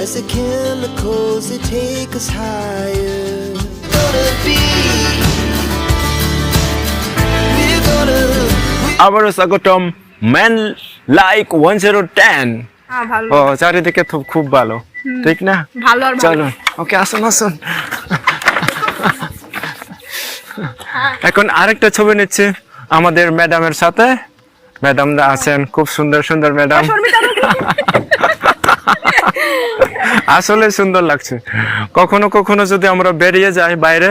as the chemicals that take us higher. Gonna be, we're gonna. আবারও স্বাগতম man like 1010। ভালো ও চারিদিকে তো খুব ভালো, ঠিক না? ভালো আর ভালো। চলো ওকে, আসুন আসুন। এখন আরেকটা ছবি নিচ্ছি আমাদের ম্যাডামের সাথে। ম্যাডামরা আছেন, খুব সুন্দর সুন্দর ম্যাডাম। আসলে সুন্দর লাগছে। কখনো কখনো যদি আমরা বেরিয়ে যাই বাইরে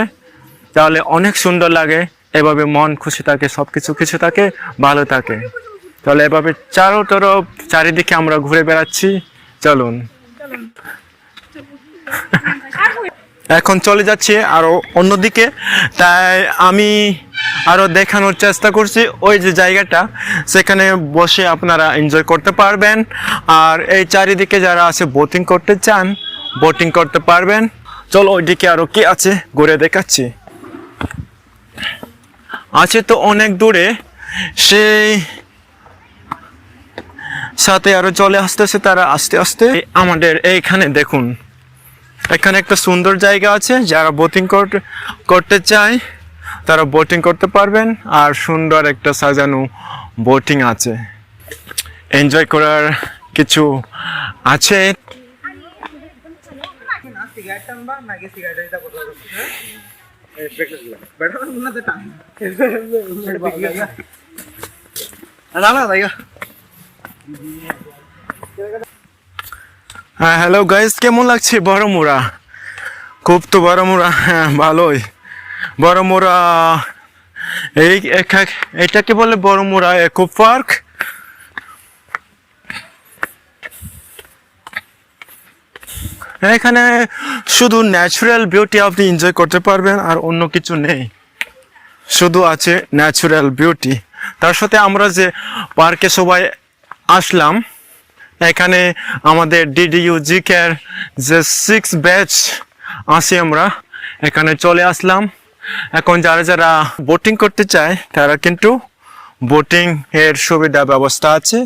তাহলে অনেক সুন্দর লাগে। এভাবে মন খুশি থাকে, সবকিছু কিছু থাকে, ভালো থাকে। তাহলে এভাবে চারিদিকে আমরা ঘুরে বেড়াচ্ছি। চলুন এখন চলে যাচ্ছি আরো অন্যদিকে। তাই আমি আরো দেখানোর চেষ্টা করছি ওই যে জায়গাটা, সেখানে বসে আপনারা এনজয় করতে পারবেন। আর এই চারিদিকে যারা আছে বোটিং করতে চান, বোটিং করতে পারবেন। চলো ওইদিকে আরো কি আছে ঘুরে দেখাচ্ছি। আছে তো অনেক দূরে, সেই সাথে আরো চলে আসতেছে তারা আস্তে আস্তে। আমাদের এইখানে দেখুন, এখানে একটা সুন্দর জায়গা আছে। যারা বোটিং করতে চায় তারা বোটিং করতে পারবেন। আর সুন্দর একটা সাজানো বোটিং আছে, এনজয় করার কিছু আছে। হ্যাঁ হ্যালো গাইস, কেমন লাগছে বড়মুড়া? খুব তো বড়মুড়া, হ্যাঁ ভালোই। বড়মুড়া এটাকে বলে বড়মুড়া ইকো পার্ক। এখানে শুধু ন্যাচারাল বিউটি আপনি এনজয় করতে পারবেন, আর অন্য কিছু নেই, শুধু আছে ন্যাচারাল বিউটি। তার সাথে আমরা যে পার্কে সবাই আসলাম, এখানে আমাদের ডিডিইউ জিকের যে 6 ব্যাচ আসি আমরা, এখানে চলে আসলাম। এখন যারা যারা বোটিং করতে চায় তারা কিন্তু বোটিং এর সুবিধা ব্যবস্থা আছে,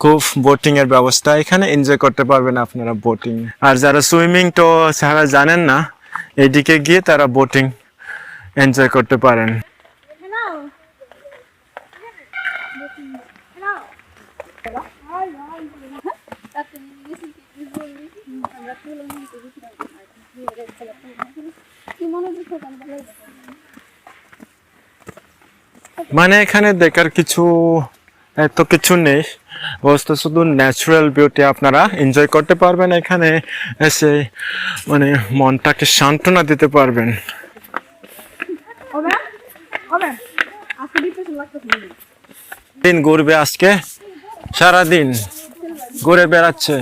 খুব বোটিং এর ব্যবস্থা এখানে, এনজয় করতে পারবেন আপনারা বোটিং। আর যারা সুইমিং তো যারা জানেন না, এইদিকে গিয়ে তারা বোটিং এনজয় করতে পারেন। মানে এখানে দেখার কিছু এত কিছু নেই, বস্তু শুধু ন্যাচারাল বিউটি আপনারা এনজয় করতে পারবেন। এখানে এসে মানে মনটাকে সান্ত্বনা দিতে পারবেন। দিন ঘুরবে আজকে, সারাদিন ঘুরে বেড়াচ্ছে।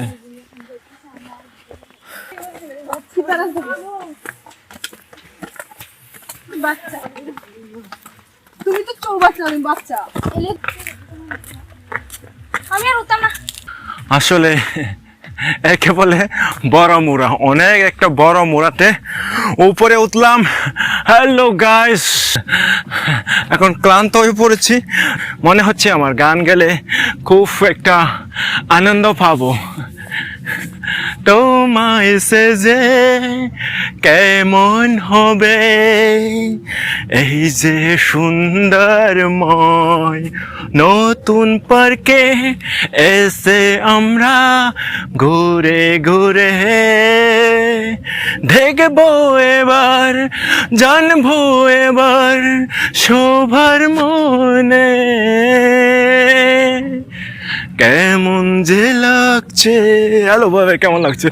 তুমি তো চৌবাচ্চা, আমি বাচ্চা। আমি আর উঠতাম না। আসলে একে বলে বড়মুড়া, অনেক একটা বড় মুড়াতে উপরে উঠলাম। হ্যালো গাইস, এখন ক্লান্ত হয়ে পড়েছি, মনে হচ্ছে আমার গান গেলে খুব একটা আনন্দ পাবো। তোমায় সেজে কেমন হবে এই যে সুন্দরময় নতুন পার্কে এসে আমরা ঘুরে ঘুরে দেখবো এবার, জানবো এবার সবার মনে কেমন যে লাগছে। হ্যালো ভাবে, কেমন লাগছে?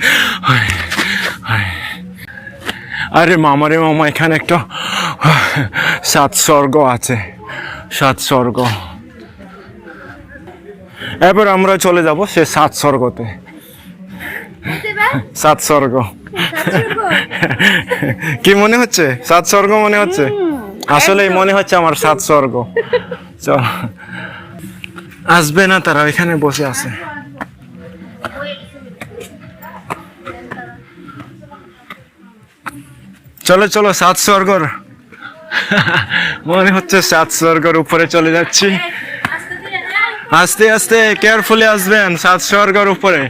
আরে মামা রে মামা, এখানে একটা 7 স্বর্গ আছে, 7 স্বর্গ। এবার আমরা চলে যাব সে 7 স্বর্গতে। 7 স্বর্গ কি মনে হচ্ছে? 7 স্বর্গ মনে হচ্ছে? আসলেই মনে হচ্ছে আমার 7 স্বর্গ। চল, আসবে না তারা, এখানে বসে আছে। চলো চলো, 7 স্বর্গর মনে হচ্ছে 7 স্বর্গের উপরে চলে যাচ্ছি। আস্তে আস্তে কেয়ারফুলি আসবেন, 7 স্বর্গের উপরে।